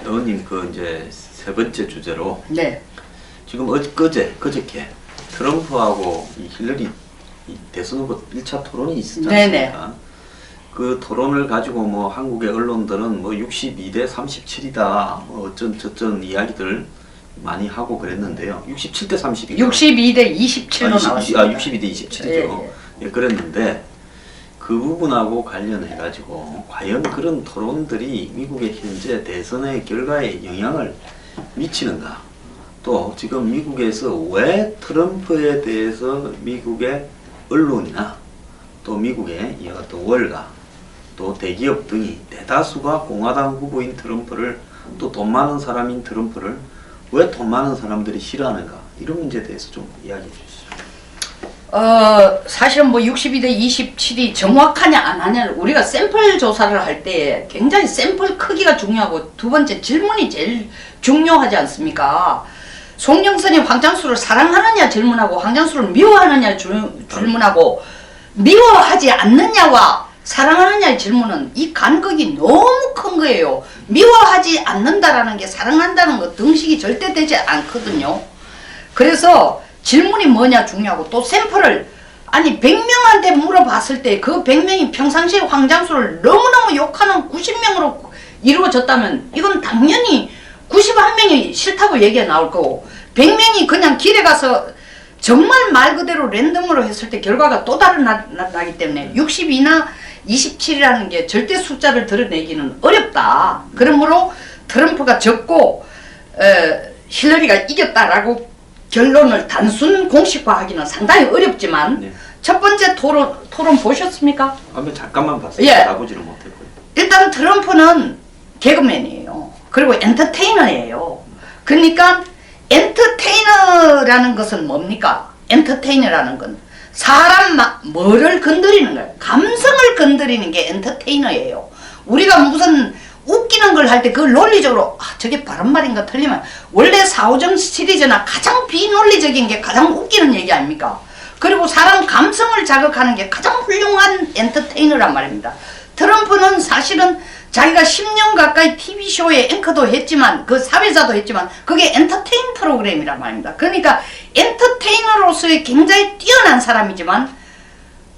의원님 그 이제 세 번째 주제로 네. 지금 그저께 트럼프하고 이 힐러리 이 대선 후보 1차 토론이 있었지 않습니까? 네네. 그 토론을 가지고 뭐 한국의 언론들은 뭐 62대 37이다 뭐 어쩐 이야기들 많이 하고 그랬는데요. 67대 30이요. 62대 27로 나왔습니다. 62대 27이죠. 예, 그랬는데 그 부분하고 관련해 가지고 과연 그런 토론들이 미국의 현재 대선의 결과에 영향을 미치는가? 또 지금 미국에서 왜 트럼프에 대해서 미국의 언론이나 또 미국의 이 어떤 월가 또 대기업 등이 대다수가 공화당 후보인 트럼프를 또 돈 많은 사람인 트럼프를 왜 돈 많은 사람들이 싫어하는가? 이런 문제에 대해서 좀 이야기해 주시죠. 사실은 뭐 62대 27이 정확하냐 안 하냐를 우리가 샘플 조사를 할 때 굉장히 샘플 크기가 중요하고 두 번째 질문이 제일 중요하지 않습니까? 송영선이 황장수를 사랑하느냐 질문하고 황장수를 미워하느냐 질문하고 미워하지 않느냐와 사랑하느냐의 질문은 이 간극이 너무 큰 거예요. 미워하지 않는다라는 게 사랑한다는 거 등식이 절대 되지 않거든요. 그래서 질문이 뭐냐 중요하고 또 샘플을 아니 100명한테 물어봤을 때 그 100명이 평상시에 황장수를 너무너무 욕하는 90명으로 이루어졌다면 이건 당연히 91명이 싫다고 얘기가 나올 거고 100명이 그냥 길에 가서 정말 말 그대로 랜덤으로 했을 때 결과가 또 나기 때문에 62나 27이라는 게 절대 숫자를 드러내기는 어렵다. 그러므로 트럼프가 졌고 힐러리가 이겼다라고 결론을 단순 공식화하기는 상당히 어렵지만 네. 첫 번째 토론 보셨습니까? 한번 잠깐만 봤어요. 예. 나보지를 못했고요. 일단 트럼프는 개그맨이에요. 그리고 엔터테이너예요. 그러니까 엔터테이너라는 것은 뭡니까? 엔터테이너라는 건 사람 뭐를 건드리는 거예요. 감성을 건드리는 게 엔터테이너예요. 우리가 무슨 웃기는 걸 할 때 그걸 논리적으로 저게 바른 말인가 틀리면 원래 사오정 시리즈나 가장 비논리적인 게 가장 웃기는 얘기 아닙니까? 그리고 사람 감성을 자극하는 게 가장 훌륭한 엔터테이너란 말입니다. 트럼프는 사실은 자기가 10년 가까이 TV쇼에 앵커도 했지만 그 사회자도 했지만 그게 엔터테인 프로그램이란 말입니다. 그러니까 엔터테이너로서의 굉장히 뛰어난 사람이지만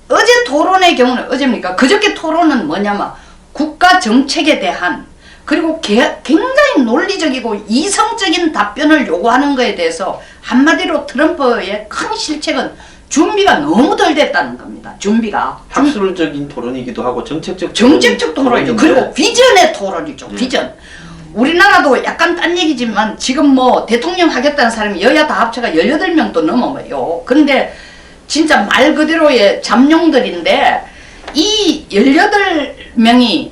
어제 토론의 경우는 어제입니까? 그저께 토론은 뭐냐면 국가 정책에 대한 그리고 굉장히 논리적이고 이성적인 답변을 요구하는 것에 대해서 한마디로 트럼프의 큰 실책은 준비가 너무 덜 됐다는 겁니다. 준비가. 학술적인 토론이기도 하고 정책적 토론이죠. 그리고 비전의 토론이죠. 비전. 우리나라도 약간 딴 얘기지만 지금 뭐 대통령 하겠다는 사람이 여야 다 합쳐가 18명도 넘어요. 그런데 진짜 말 그대로의 잠룡들인데 이 18명이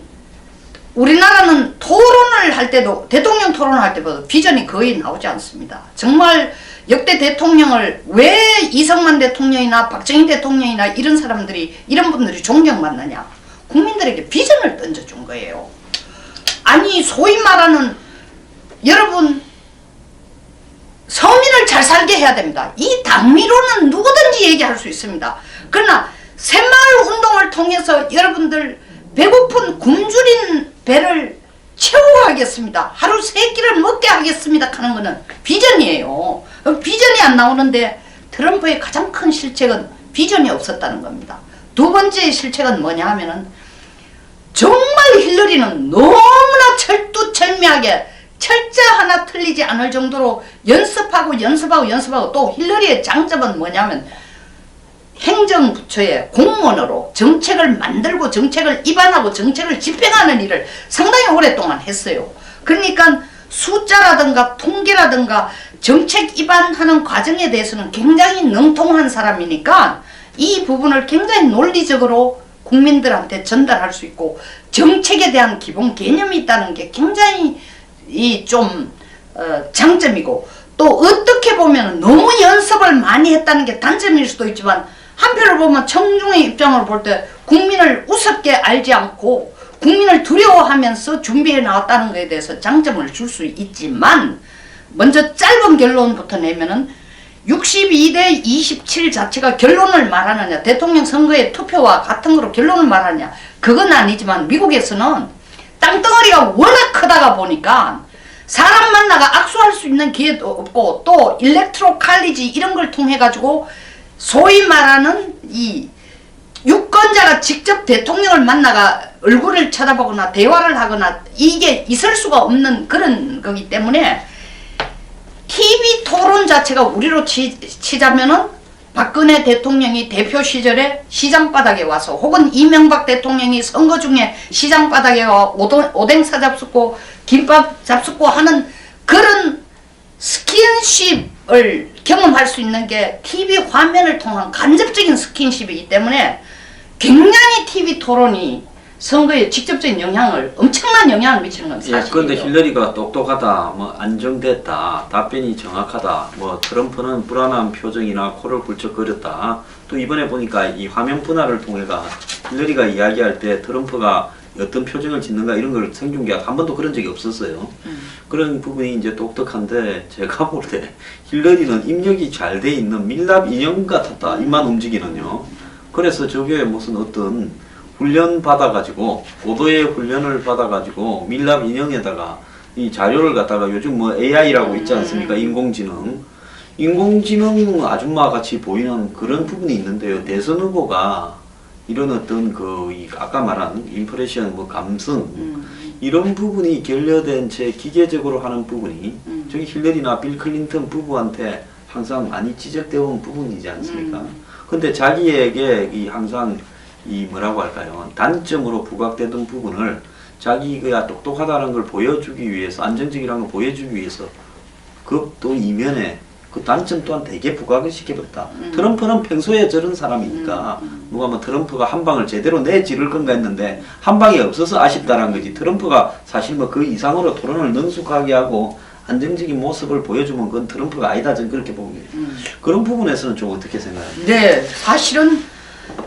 우리나라는 토론을 할 때도 대통령 토론을 할 때보다 비전이 거의 나오지 않습니다. 정말 역대 대통령을 왜 이승만 대통령이나 박정희 대통령이나 이런 사람들이 이런 분들이 존경받느냐 국민들에게 비전을 던져준 거예요. 아니 소위 말하는 여러분 서민을 잘 살게 해야 됩니다. 이 당미로는 누구든지 얘기할 수 있습니다. 그러나 새마을 운동을 통해서 여러분들 배고픈 굶주린 배를 채우고 하겠습니다. 하루 3끼를 먹게 하겠습니다 하는 거는 비전이에요. 비전이 안 나오는데 트럼프의 가장 큰 실책은 비전이 없었다는 겁니다. 두 번째 실책은 뭐냐 하면은 정말 힐러리는 너무나 철두철미하게 철자 하나 틀리지 않을 정도로 연습하고 또 힐러리의 장점은 뭐냐면 행정부처의 공무원으로 정책을 만들고 정책을 입안하고 정책을 집행하는 일을 상당히 오랫동안 했어요. 그러니까 숫자라든가 통계라든가 정책 입안하는 과정에 대해서는 굉장히 능통한 사람이니까 이 부분을 굉장히 논리적으로 국민들한테 전달할 수 있고 정책에 대한 기본 개념이 있다는 게 굉장히 장점이고 또 어떻게 보면 너무 연습을 많이 했다는 게 단점일 수도 있지만 한편으로 보면 청중의 입장으로 볼 때 국민을 우습게 알지 않고 국민을 두려워하면서 준비해 나왔다는 것에 대해서 장점을 줄 수 있지만 먼저 짧은 결론부터 내면은 62대 27 자체가 결론을 말하느냐 대통령 선거의 투표와 같은 거로 결론을 말하느냐 그건 아니지만 미국에서는 땅덩어리가 워낙 크다가 보니까 사람 만나가 악수할 수 있는 기회도 없고 또 일렉트로 칼리지 이런 걸 통해 가지고 소위 말하는 이 유권자가 직접 대통령을 만나가 얼굴을 쳐다보거나 대화를 하거나 이게 있을 수가 없는 그런 거기 때문에 TV 토론 자체가 우리로 치자면은 박근혜 대통령이 대표 시절에 시장바닥에 와서 혹은 이명박 대통령이 선거 중에 시장바닥에 와 오뎅 사잡수고 김밥 잡수고 하는 그런 스킨십을 경험할 수 있는 게 TV 화면을 통한 간접적인 스킨십이기 때문에 굉장히 TV 토론이 선거에 직접적인 영향을 엄청난 영향을 미치는 건 사실이죠. 그런데 힐러리가 똑똑하다, 뭐 안정됐다, 답변이 정확하다, 뭐 트럼프는 불안한 표정이나 코를 굴쩍거렸다. 또 이번에 보니까 이 화면 분할을 통해가 힐러리가 이야기할 때 트럼프가 어떤 표정을 짓는가 이런 걸 생중계가 한 번도 그런 적이 없었어요. 그런 부분이 이제 똑똑한데 제가 볼 때 힐러리는 입력이 잘 돼 있는 밀랍 인형 같았다. 입만 움직이는요. 그래서 저게 무슨 어떤 훈련 받아가지고 고도의 훈련을 받아가지고 밀랍 인형에다가 이 자료를 갖다가 요즘 뭐 AI라고 있지 않습니까? 인공지능 아줌마 같이 보이는 그런 부분이 있는데요. 대선 후보가 이런 어떤 아까 말한 임프레션 뭐 감성 이런 부분이 결여된 채 기계적으로 하는 부분이 저기 힐러리나 빌 클린턴 부부한테 항상 많이 지적되어 온 부분이지 않습니까? 근데 자기에게 이 항상 이 뭐라고 할까요? 단점으로 부각되던 부분을 자기가 똑똑하다는 걸 보여주기 위해서 안정적이라는 걸 보여주기 위해서 그 또 이면에 그 단점 또한 되게 부각을 시켜버렸다. 트럼프는 평소에 저런 사람이니까 누가 뭐 트럼프가 한 방을 제대로 내지를 건가 했는데 한 방이 없어서 아쉽다는 거지. 트럼프가 사실 뭐 그 이상으로 토론을 능숙하게 하고 안정적인 모습을 보여주면 그건 트럼프가 아니다. 저는 그렇게 봅니다. 그런 부분에서는 좀 어떻게 생각합니까? 네, 사실은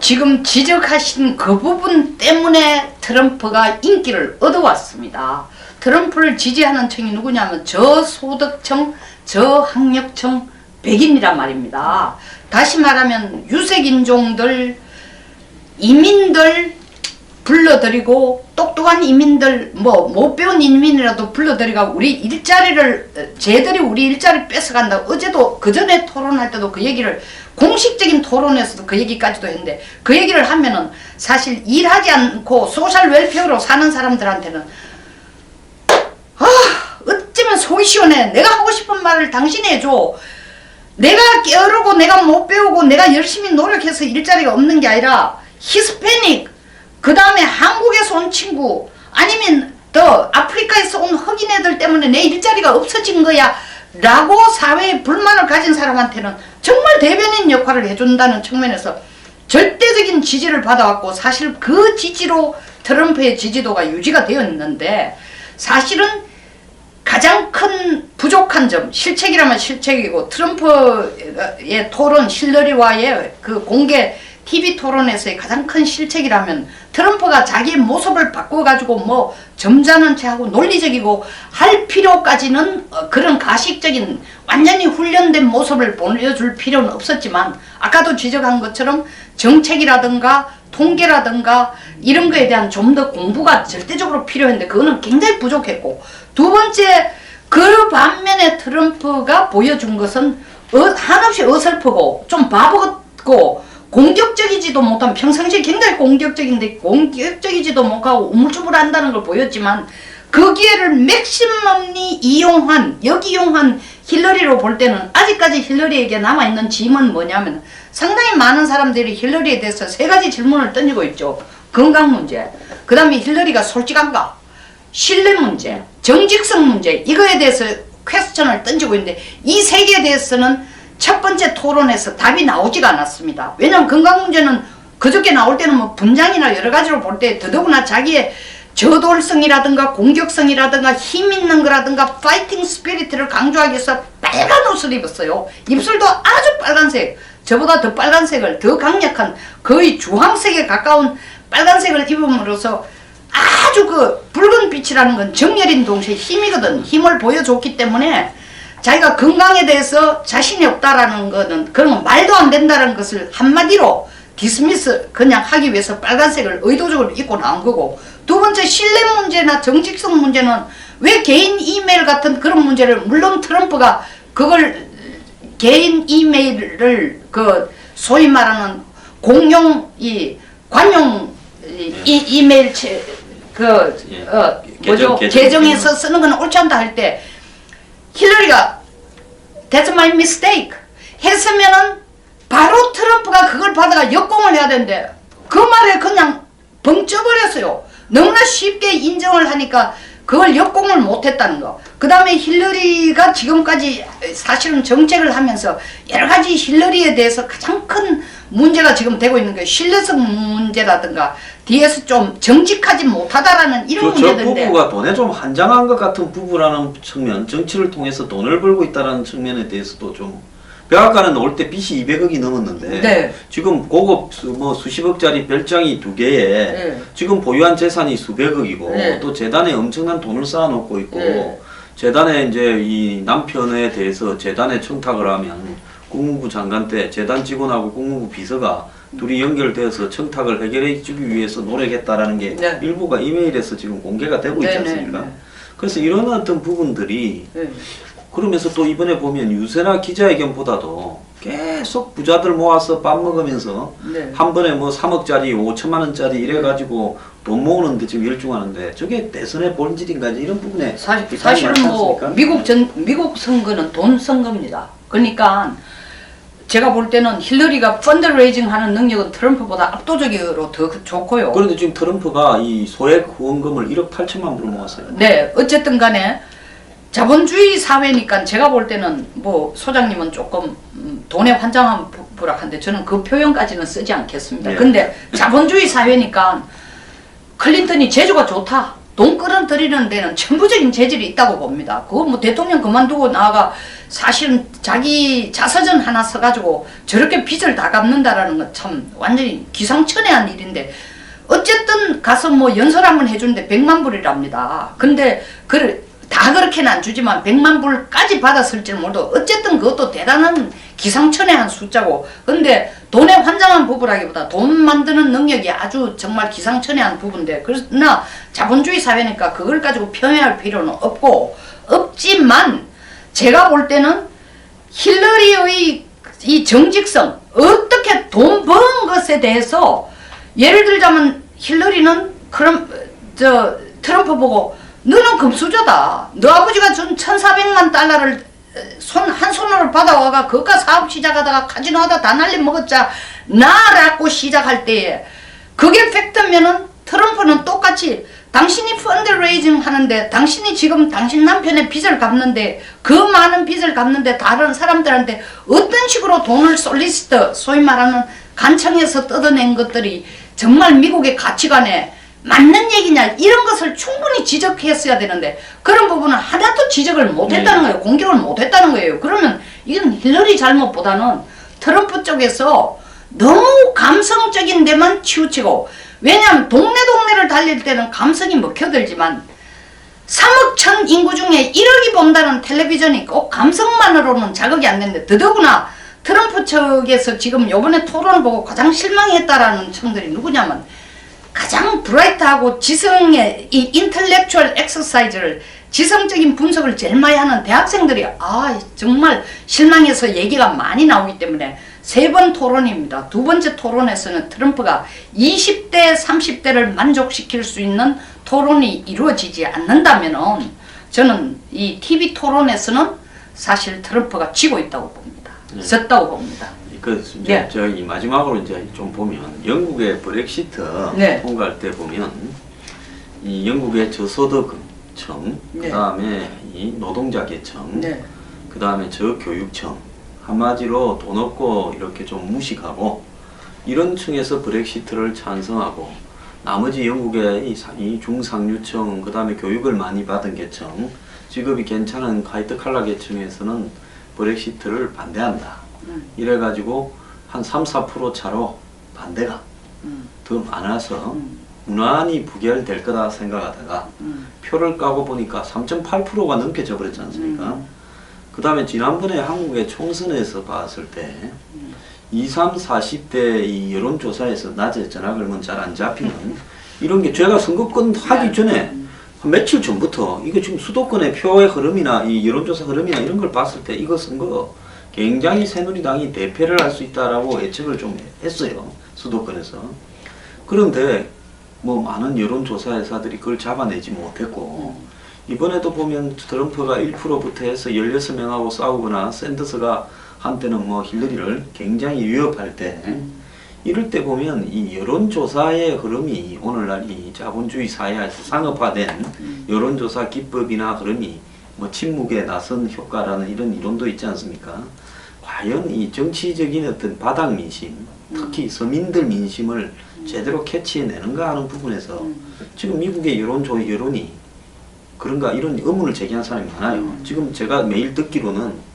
지금 지적하신 그 부분 때문에 트럼프가 인기를 얻어왔습니다. 트럼프를 지지하는 층이 누구냐면 저소득층, 저학력층, 백인이란 말입니다. 다시 말하면 유색인종들, 이민들 불러들이고 똑똑한 이민들, 뭐 못 배운 이민이라도 불러들이고 우리 일자리를 쟤들이 우리 일자리 뺏어간다. 어제도 그 전에 토론할 때도 그 얘기를 공식적인 토론에서도 그 얘기까지도 했는데 그 얘기를 하면은 사실 일하지 않고 소셜 웰페어로 사는 사람들한테는 어쩌면 속이 시원해. 내가 하고 싶은 말을 당신이 해줘. 내가 게으르고 내가 못 배우고 내가 열심히 노력해서 일자리가 없는 게 아니라 히스패닉 그 다음에 한국에서 온 친구 아니면 더 아프리카에서 온 흑인 애들 때문에 내 일자리가 없어진 거야 라고 사회에 불만을 가진 사람한테는 정말 대변인 역할을 해준다는 측면에서 절대적인 지지를 받아왔고 사실 그 지지로 트럼프의 지지도가 유지가 되었는데 사실은 가장 큰 부족한 점, 실책이라면 실책이고 트럼프의 토론, 힐러리와의 그 공개 TV 토론에서의 가장 큰 실책이라면 트럼프가 자기의 모습을 바꿔가지고 뭐 점잖은 체하고 논리적이고 할 필요까지는 그런 가식적인 완전히 훈련된 모습을 보여줄 필요는 없었지만 아까도 지적한 것처럼 정책이라든가 통계라든가 이런 거에 대한 좀 더 공부가 절대적으로 필요했는데 그거는 굉장히 부족했고 두 번째 그 반면에 트럼프가 보여준 것은 한없이 어설프고 좀 바보 같고 공격적이지도 못한 평상시에 굉장히 공격적인데 공격적이지도 못하고 우물쭈물한다는 걸 보였지만 그 기회를 맥시멈리 이용한 역이용한 힐러리로 볼 때는 아직까지 힐러리에게 남아있는 짐은 뭐냐면 상당히 많은 사람들이 힐러리에 대해서 세 가지 질문을 던지고 있죠. 건강 문제, 그 다음에 힐러리가 솔직한가, 신뢰 문제, 정직성 문제 이거에 대해서 퀘스천을 던지고 있는데 이 세 개에 대해서는 첫 번째 토론에서 답이 나오지가 않았습니다. 왜냐하면 건강 문제는 그저께 나올 때는 뭐 분장이나 여러 가지로 볼 때 더더구나 자기의 저돌성이라든가 공격성이라든가 힘 있는 거라든가 파이팅 스피릿을 강조하기 위해서 빨간 옷을 입었어요. 입술도 아주 빨간색, 저보다 더 빨간색을 더 강력한 거의 주황색에 가까운 빨간색을 입음으로써 아주 그 붉은 빛이라는 건 정열인 동시에 힘이거든. 힘을 보여줬기 때문에 자기가 건강에 대해서 자신이 없다라는 거는 그런 건 말도 안 된다는 것을 한마디로 디스미스 그냥 하기 위해서 빨간색을 의도적으로 입고 나온 거고 두 번째 신뢰 문제나 정직성 문제는 왜 개인 이메일 같은 그런 문제를 물론 트럼프가 그걸 개인 이메일을 그 소위 말하는 공용 이 관용 이메일 뭐죠 계정에서 쓰는 건 옳지 않다 할 때 힐러리가 That's my mistake 했으면은 바로 트럼프가 그걸 받아가 역공을 해야 되는데 그 말에 그냥 벙쪄버렸어요. 너무나 쉽게 인정을 하니까 그걸 역공을 못했다는 거. 그 다음에 힐러리가 지금까지 사실은 정책을 하면서 여러 가지 힐러리에 대해서 가장 큰 문제가 지금 되고 있는 게 신뢰성 문제라든가 뒤에서 좀 정직하지 못하다라는 이런 문제들인데 저 부부가 돈에 좀 한장한 것 같은 부부라는 측면, 정치를 통해서 돈을 벌고 있다는 측면에 대해서도 좀 백악관은 올 때 빚이 200억이 넘었는데 네. 지금 고급 뭐 수십억짜리 별장이 2개에 네. 지금 보유한 재산이 수백억이고 네. 또 재단에 엄청난 돈을 쌓아놓고 있고 네. 재단에 이제 이 남편에 대해서 재단에 청탁을 하면 국무부 장관 때 재단 직원하고 국무부 비서가 둘이 연결되어서 청탁을 해결해 주기 위해서 노력했다라는 게 네. 일부가 이메일에서 지금 공개가 되고 있지 네, 않습니까? 네, 네. 그래서 이런 어떤 부분들이 네. 그러면서 또 이번에 보면 유세나 기자회견보다도 계속 부자들 모아서 밥 먹으면서 네. 한 번에 뭐 3억짜리 5천만 원짜리 이래가지고 돈 모으는데 지금 열중하는데 저게 대선의 본질인가 이런 부분에 사실은 뭐 미국 선거는 돈 선거입니다. 그러니까 제가 볼 때는 힐러리가 펀드레이징 하는 능력은 트럼프보다 압도적으로 더 좋고요. 그런데 지금 트럼프가 이 소액 후원금을 1억 8천만 불을 모았어요. 네, 어쨌든 간에 자본주의 사회니까 제가 볼 때는 뭐 소장님은 조금 돈에 환장한 부락한데 저는 그 표현까지는 쓰지 않겠습니다. 네. 근데 자본주의 사회니까 클린턴이 재주가 좋다. 돈 끌어들이는 데는 천부적인 재질이 있다고 봅니다. 그거 뭐 대통령 그만두고 나아가 사실은 자기 자서전 하나 써가지고 저렇게 빚을 다 갚는다라는 건 참 완전히 기상천외한 일인데 어쨌든 가서 뭐 연설 한번 해주는데 100만 불이랍니다. 근데 다 그렇게는 안 주지만 100만 불까지 받았을지 몰라도 어쨌든 그것도 대단한 기상천외한 숫자고 근데 돈에 환장한 부부라기보다 돈 만드는 능력이 아주 정말 기상천외한 부분인데 그러나 자본주의 사회니까 그걸 가지고 평해할 필요는 없지만 제가 볼 때는 힐러리의 이 정직성 어떻게 돈 번 것에 대해서 예를 들자면 힐러리는 그럼 트럼프 보고 너는 금수저다. 너 아버지가 준 1,400만 달러를 한 손으로 받아와가 그것과 사업 시작하다가 카지노 하다 다 날림 먹었자 나라고 시작할 때에 그게 팩트면은 트럼프는 똑같이 당신이 펀드레이징 하는데 당신이 지금 당신 남편의 빚을 갚는데 그 많은 빚을 갚는데 다른 사람들한테 어떤 식으로 돈을 솔리시터 소위 말하는 간청해서 뜯어낸 것들이 정말 미국의 가치관에 맞는 얘기냐 이런 것을 충분히 지적했어야 되는데 그런 부분은 하나도 지적을 못했다는 거예요. 공격을 못했다는 거예요. 그러면 이건 힐러리 잘못보다는 트럼프 쪽에서 너무 감성적인 데만 치우치고 왜냐하면 동네를 달릴 때는 감성이 먹혀들지만 3억 천 인구 중에 1억이 본다는 텔레비전이 꼭 감성만으로는 자극이 안 되는데 더더구나 트럼프 측에서 지금 요번에 토론을 보고 가장 실망했다라는 층들이 누구냐면 가장 브라이트하고 지성의 이 인텔렉추얼 엑서사이즈를 지성적인 분석을 제일 많이 하는 대학생들이 정말 실망해서 얘기가 많이 나오기 때문에 3번 토론입니다. 두 번째 토론에서는 트럼프가 20대 30대를 만족시킬 수 있는 토론이 이루어지지 않는다면은 저는 이 TV 토론에서는 사실 트럼프가 지고 있다고 봅니다. 졌다고 봅니다. 이제 저희 마지막으로 이제 좀 보면 영국의 브렉시트 통과할 때 보면 이 영국의 저소득층, 그다음에 이 노동자계층, 그다음에 저교육층 한마디로 돈 없고 이렇게 좀 무식하고 이런 층에서 브렉시트를 찬성하고 나머지 영국의 이 중상류층 그다음에 교육을 많이 받은 계층 직업이 괜찮은 화이트 칼라 계층에서는 브렉시트를 반대한다. 이래가지고 한 3-4% 차로 반대가 더 많아서 무난히 부결될 거다 생각하다가 표를 까고 보니까 3.8%가 넘게 져버렸지 않습니까? 그 다음에 지난번에 한국의 총선에서 봤을 때 20, 30, 40대 이 여론조사에서 낮에 전화 걸면 잘 안 잡히는 이런 게 제가 선거권 하기 전에 한 며칠 전부터 이거 지금 수도권의 표의 흐름이나 이 여론조사 흐름이나 이런 걸 봤을 때 이거 선거 굉장히 새누리당이 대패를 할 수 있다라고 예측을 좀 했어요. 수도권에서. 그런데 뭐 많은 여론조사 회사들이 그걸 잡아내지 못했고 이번에도 보면 트럼프가 1%부터 해서 16명하고 싸우거나 샌더스가 한때는 뭐 힐러리를 굉장히 위협할 때 이럴 때 보면 이 여론조사의 흐름이 오늘날 이 자본주의 사회에서 상업화된 여론조사 기법이나 흐름이 뭐 침묵에 나선 효과라는 이런 이론도 있지 않습니까? 과연 이 정치적인 어떤 바닥 민심, 특히 서민들 민심을 제대로 캐치해내는가 하는 부분에서 지금 미국의 여론이 그런가 이런 의문을 제기하는 사람이 많아요. 지금 제가 매일 듣기로는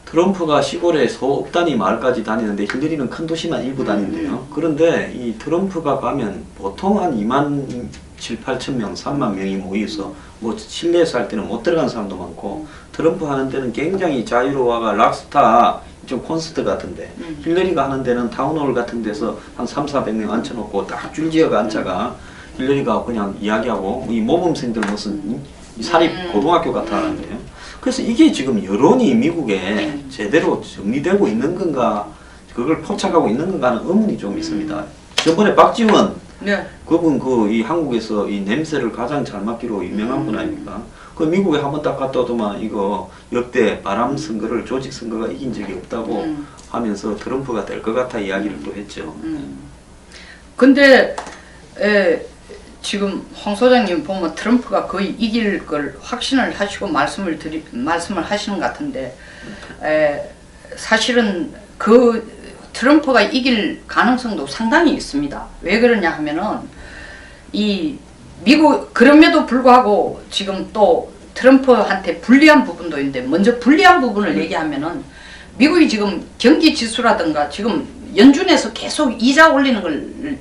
트럼프가 시골에 소 단위 마을까지 다니는데 힐러리는 큰 도시만 일부 다닌대요. 그런데 이 트럼프가 가면 보통 한 2만 7, 8천 명, 3만 명이 모여서 뭐 실내에서 할 때는 못 들어가는 사람도 많고 트럼프 하는 데는 굉장히 자유로워가 락스타 좀 콘서트 같은데 힐러리가 하는 데는 타운홀 같은 데서 한 3, 400명 앉혀놓고 딱 줄지어가 앉아가 힐러리가 그냥 이야기하고 이 모범생들 무슨 사립 고등학교 같아 하는데요. 그래서 이게 지금 여론이 미국에 제대로 정리되고 있는 건가 그걸 포착하고 있는 건가 하는 의문이 좀 있습니다. 전번에 박지원 네. 그분 그 이 한국에서 이 냄새를 가장 잘 맡기로 유명한 분 아닙니까? 그 미국에 한번 딱 갔다 오더만 이거 역대 바람 선거를 조직 선거가 이긴 적이 없다고 하면서 트럼프가 될 것 같아 이야기를 또 했죠. 근데 지금 황 소장님 보면 트럼프가 거의 이길 걸 확신을 하시고 말씀을 하시는 것 같은데 사실은 그 트럼프가 이길 가능성도 상당히 있습니다. 왜 그러냐 하면은 이 미국 그럼에도 불구하고 지금 또 트럼프한테 불리한 부분도 있는데 먼저 불리한 부분을 얘기하면은 미국이 지금 경기 지수라든가 지금 연준에서 계속 이자 올리는 걸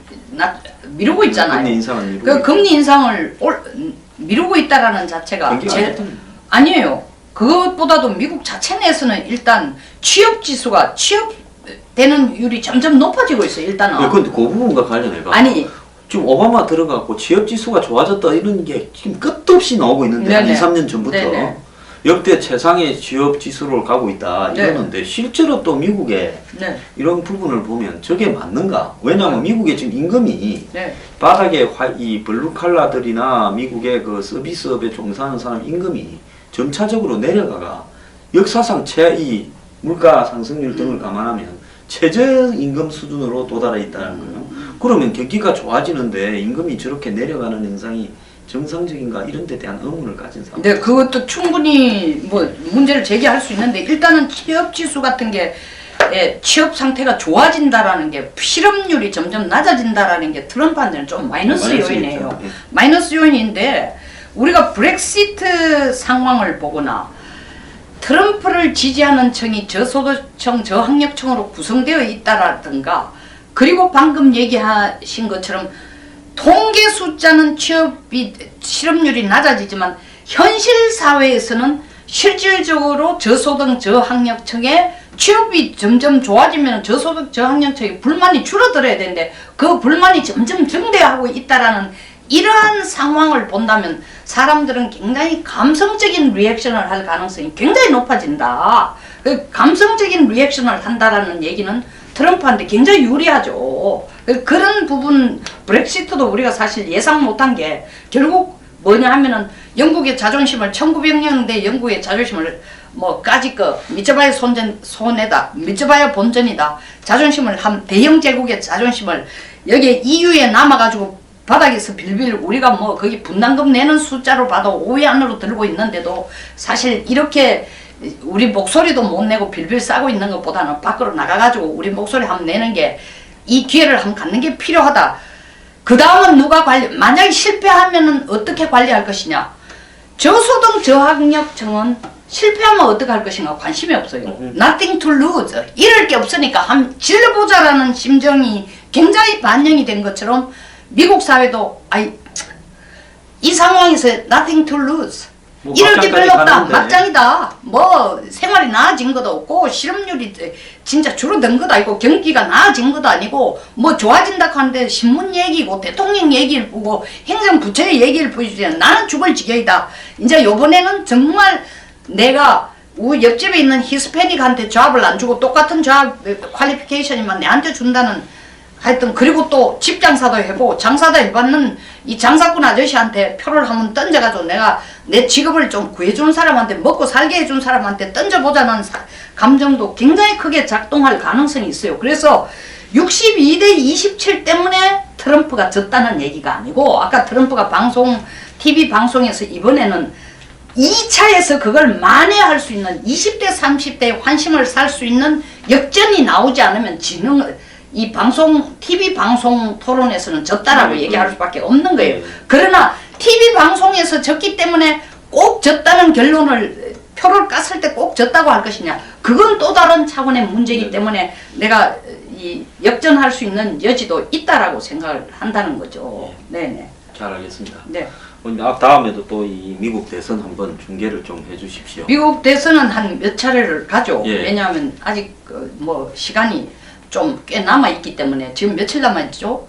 미루고 있잖아요. 금리 인상을 미루고 그 금리 인상을 미루고 있다라는 자체가 아니에요. 그것보다도 미국 자체 내에서는 일단 취업되는율이 점점 높아지고 있어요. 일단은. 네, 근데 그 부분과 관련해가 아니 지금 오바마 들어가고 취업지수가 좋아졌다 이런 게 지금 끝도 없이 나오고 있는데 한 2, 3년 전부터 네네. 역대 최상의 취업지수로 가고 있다 이러는데 실제로 또 미국에 네. 이런 부분을 보면 저게 맞는가? 왜냐하면 미국의 지금 임금이 네. 바닥에 이 블루칼라들이나 미국의 그 서비스업에 종사하는 사람 임금이 점차적으로 내려가가 역사상 이 물가 상승률 등을 감안하면 최저임금 수준으로 도달해 있다는 거예요. 그러면 경기가 좋아지는데 임금이 저렇게 내려가는 현상이 정상적인가 이런 데 대한 의문을 가진 사람. 네, 그것도 충분히 뭐 문제를 제기할 수 있는데 일단은 취업 지수 같은 게 취업 상태가 좋아진다라는 게 실업률이 점점 낮아진다라는 게 트럼프한테는 좀 마이너스 요인이에요. 네. 마이너스 요인인데 우리가 브렉시트 상황을 보거나 트럼프를 지지하는 청이 저소득청, 저학력청으로 구성되어 있다라든가 그리고 방금 얘기하신 것처럼 통계 숫자는 실업률이 낮아지지만 현실 사회에서는 실질적으로 저소득 저학력층의 취업이 점점 좋아지면 저소득 저학력층의 불만이 줄어들어야 되는데 그 불만이 점점 증대하고 있다라는 이러한 상황을 본다면 사람들은 굉장히 감성적인 리액션을 할 가능성이 굉장히 높아진다. 그 감성적인 리액션을 한다라는 얘기는 트럼프한테 굉장히 유리하죠. 그런 부분 브렉시트도 우리가 사실 예상 못한 게 결국 뭐냐 하면은 영국의 자존심을 1900년대 영국의 자존심을 뭐 까짓 거 믿어봐야 손해다 믿어봐야 본전이다 자존심을 한 대영 제국의 자존심을 여기 EU에 남아가지고 바닥에서 빌빌 우리가 뭐 거기 분담금 내는 숫자로 봐도 5위 안으로 들고 있는데도 사실 이렇게 우리 목소리도 못 내고 빌빌 싸고 있는 것보다는 밖으로 나가가지고 우리 목소리 한번 내는 게 이 기회를 한번 갖는 게 필요하다. 그 다음은 누가 만약에 실패하면은 어떻게 관리할 것이냐. 저소득 저학력청은 실패하면 어떻게 할 것인가 관심이 없어요. Nothing to lose. 잃을 게 없으니까 한번 질러보자라는 심정이 굉장히 반영이 된 것처럼 미국 사회도 이 상황에서 nothing to lose. 뭐 이럴 게 별로 없다. 가는데. 막장이다. 뭐 생활이 나아진 것도 없고 실업률이 진짜 줄어든 것도 아니고 경기가 나아진 것도 아니고 뭐 좋아진다 하는데 신문 얘기고 대통령 얘기를 보고 행정부처의 얘기를 보여주면 나는 죽을 지경이다. 이제 요번에는 정말 내가 우리 옆집에 있는 히스패닉한테 잡을 안 주고 똑같은 잡 퀄리피케이션이면 내한테 준다는 하여튼 그리고 또 집 장사도 해보고 장사도 해봤는 이 장사꾼 아저씨한테 표를 한번 던져가지고 내가 내 직업을 좀 구해준 사람한테 먹고 살게 해준 사람한테 던져보자는 감정도 굉장히 크게 작동할 가능성이 있어요. 그래서 62대 27 때문에 트럼프가 졌다는 얘기가 아니고 아까 트럼프가 TV 방송에서 이번에는 2차에서 그걸 만회할 수 있는 20대 30대의 환심을 살 수 있는 역전이 나오지 않으면 이 TV 방송 토론에서는 졌다라고 얘기할 수밖에 없는 거예요. 그러나 TV 방송에서 졌기 때문에 꼭 졌다는 결론을 표를 깠을 때 꼭 졌다고 할 것이냐, 그건 또 다른 차원의 문제이기 때문에 내가 이 역전할 수 있는 여지도 있다라고 생각을 한다는 거죠. 네네. 잘 알겠습니다. 네. 다음에도 또 이 미국 대선 한번 중계를 좀 해주십시오. 미국 대선은 한 몇 차례를 가죠. 예. 왜냐하면 아직 뭐 시간이 좀 꽤 남아 있기 때문에 지금 며칠 남아 있죠?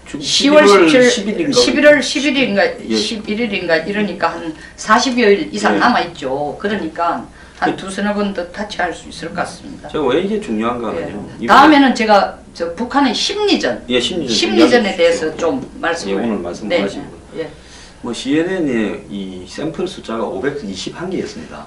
10월 17일, 11월 10일인가 예. 11일인가 이러니까 한 40여일 이상 예. 남아 있죠. 그러니까 한 그- 두서너 번 더 타치할 수 있을 것 같습니다. 제가 왜 이게 중요한가 예. 하면요. 다음에는 제가 북한의 심리전, 예, 심리전에 심리전에 대해서 좀 말씀을. 예, 오늘 말씀 네. 하신 거. 예. 뭐 CNN의 이 샘플 숫자가 521개였습니다.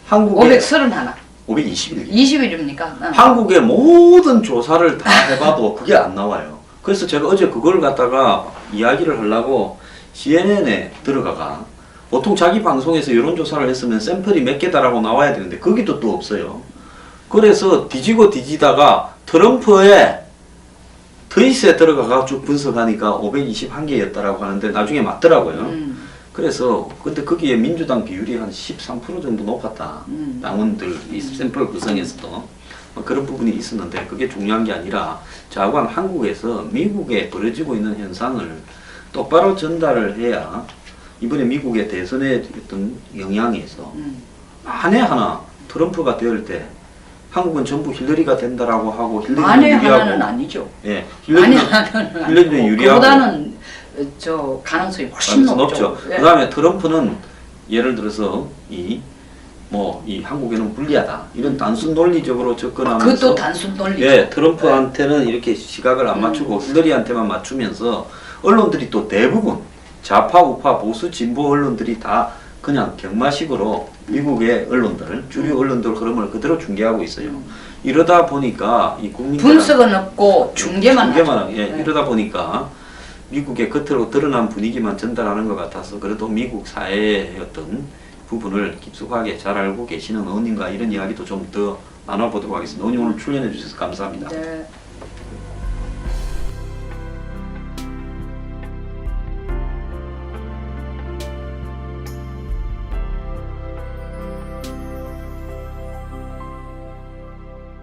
한국에 531. 521개. 20일입니까? 한국의 모든 조사를 다 해봐도 그게 안 나와요. 그래서 제가 어제 그걸 갖다가 이야기를 하려고 CNN에 들어가가 보통 자기 방송에서 여론조사를 했으면 샘플이 몇 개다라고 나와야 되는데 거기도 또 없어요. 그래서 뒤지고 뒤지다가 트럼프의 트윗에 들어가가 쭉 분석하니까 521개였다라고 하는데 나중에 맞더라고요. 그래서 근데 거기에 민주당 비율이 한 13% 정도 높았다. 당원들 이 샘플 구성에서도 뭐 그런 부분이 있었는데 그게 중요한 게 아니라 자관 한국에서 미국에 벌어지고 있는 현상을 똑바로 전달을 해야 이번에 미국의 대선의 어떤 영향에서 만에 하나 트럼프가 될 때 한국은 전부 힐러리가 된다라고 하고 만에 힐러리는 하나는 유리하고 아니죠. 예, 만에 힐러리는 하나는 힐러리는 아니고 유리하고 그보다는 저 가능성이 훨씬 높죠. 예. 그다음에 트럼프는 예를 들어서 이 한국에는 불리하다 이런 단순 논리적으로 접근하면서 그것도 단순 논리죠. 예, 트럼프한테는 이렇게 시각을 안 맞추고 힐러리한테만 맞추면서 언론들이 또 대부분 좌파, 우파, 보수, 진보 언론들이 다 그냥 경마식으로 미국의 언론들, 주류 언론들 흐름을 그대로 중계하고 있어요. 이러다 보니까 이 국민들 분석은 없고 중계만 하죠. 예, 네. 이러다 보니까 미국의 겉으로 드러난 분위기만 전달하는 것 같아서 그래도 미국 사회의 어떤 부분을 깊숙하게 잘 알고 계시는 의원님과 이런 이야기도 좀 더 나눠보도록 하겠습니다. 의원님 오늘 출연해 주셔서 감사합니다. 네.